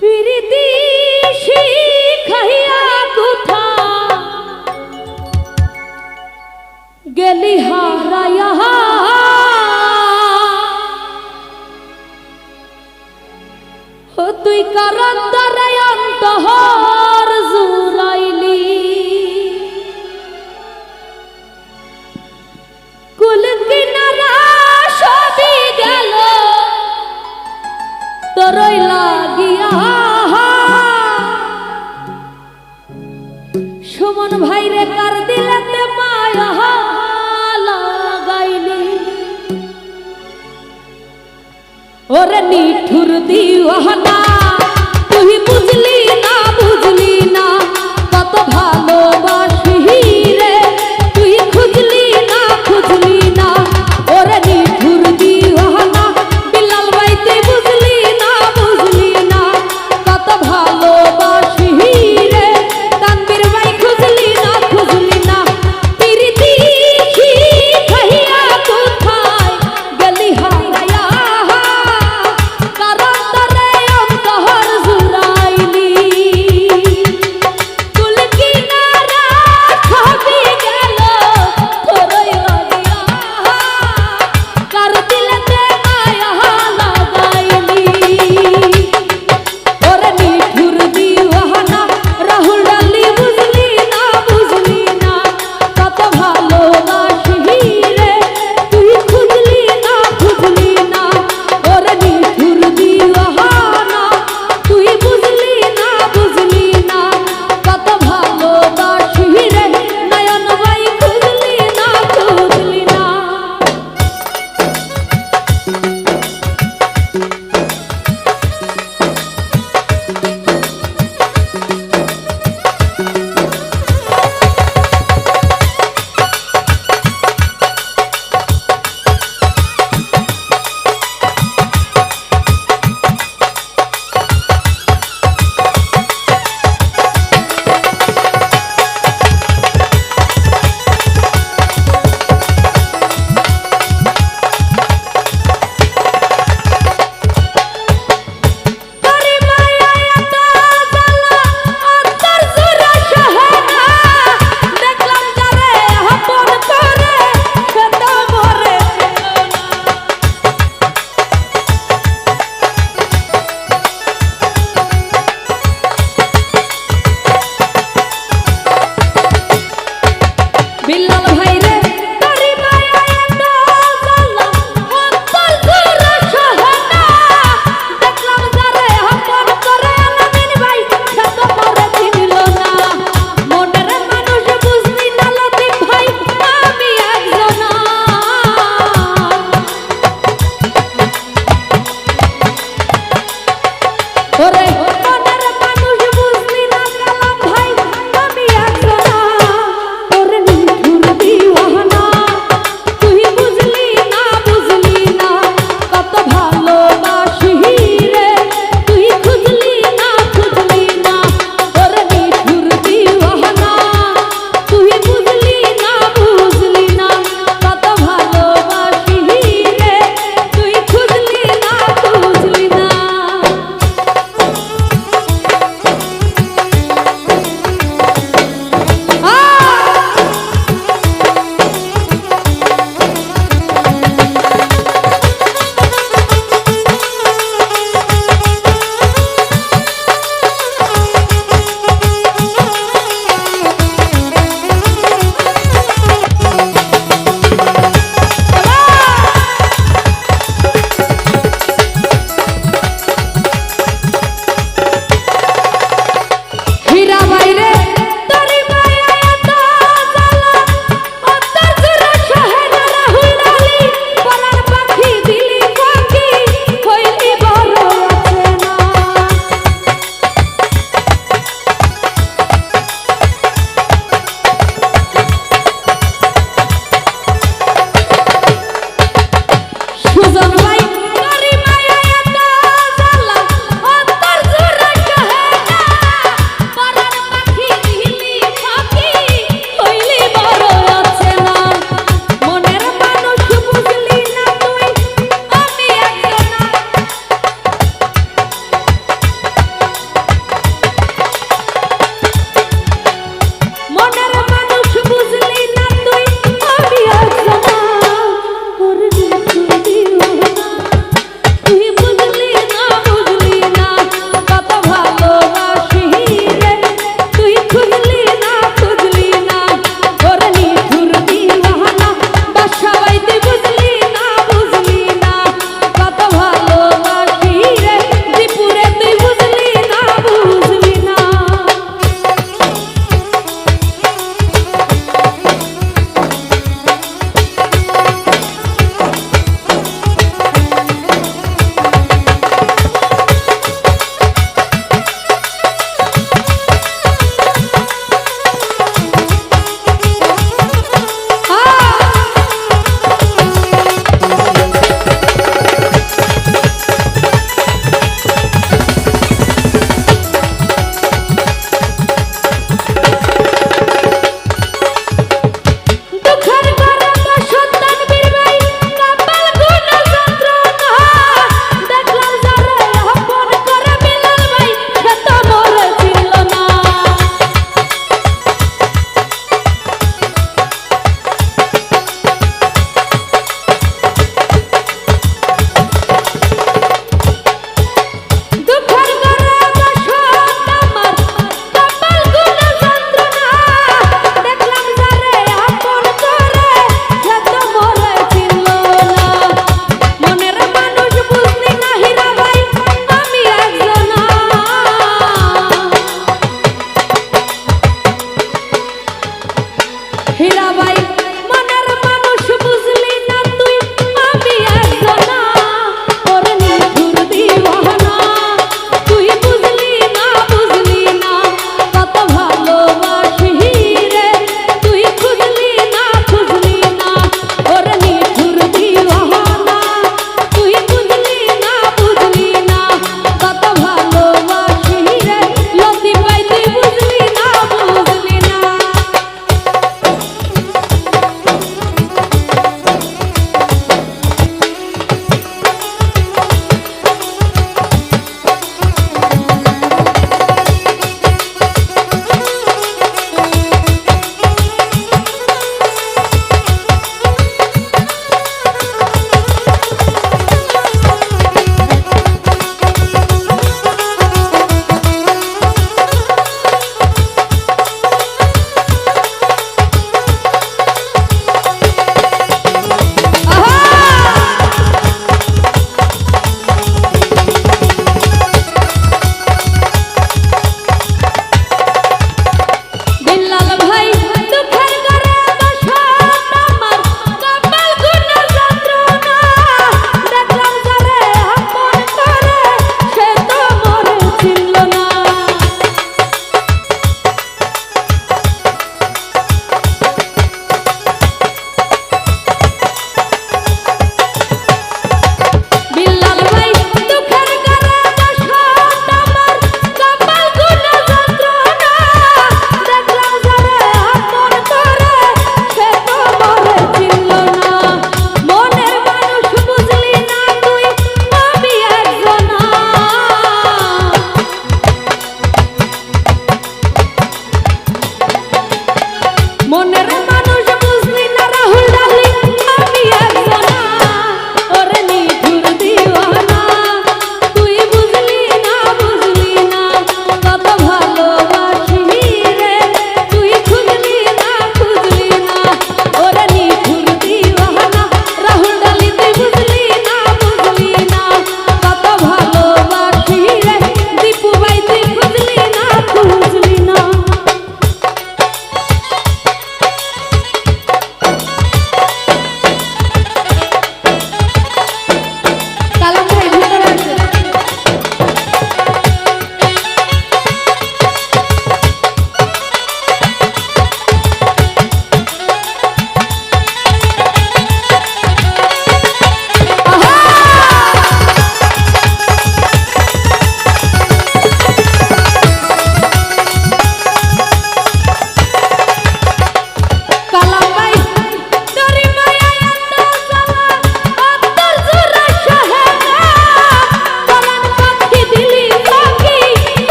প্রীতি শিখাইয়া কোথা গেলি হারাইয়া ও তুই কারণ দ্বারা অন্তহর জুড়াইলি কুল কিনারা সবই গেল তোরই লাগিয়া সুমন ভাইরে কার দিলাতে মায়া লাগাইলি ওরে নিঠুর দিওয়ানা তুই বুঝলি না কত ভালোবাসি রে তুই খুঁজলি না ওরে নিঠুর দিওয়ানা বিলাল ভাই তুই বুঝলি না কত ভালোবাসি রে তানবীর ভাই খুঁজলি না প্রীতি শিখাইয়া কোথায় গেলি হারাইয়া কারণ তরে অন্তহর জুড়াইলি কুল কিনারা সবই গেল তোরই লাগিয়া কার দিলেতে মায়া লাগাইলি ওরে নিঠুর দিওয়ানা রাহুল ডালি বুঝলি না কত ভালোবাসি রে তুই খুঁজলি না ওরে নিঠুর দিওয়ানা তুই বুঝলি না কত ভালোবাসি রে নয়ন ভাই খুঁজলি না তোরে মায়া এত জ্বালা অন্তর জুড়ে সহে না দেখলাম যারে আপন করে সে তো মরে বিলাল ভাই রে তোরে মায়া এত জ্বালা অন্তর জুড়ে সহে না দেখলাম যারে আপন করে আলামিন ভাই সে তো মরে চিনিল না মনের মানুষ বুঝলি না লতিফ ভাই আমি একজনা ওরে মনের মানুষ বুঝলি না কালাম ভাই আমি একজনা ওরে নিঠুর দিওয়ানা তুই বুঝলি না কত ভালোবাসি রে তুই খুঁজলি না ওরে নিঠুর দিওয়ানা তুই বুঝলি না কত ভালোবাসি রে তুই খুঁজলি না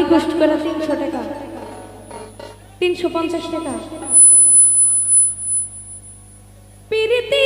রিকোয়েস্ট করে 300 টাকা 350 টাকা প্রীতি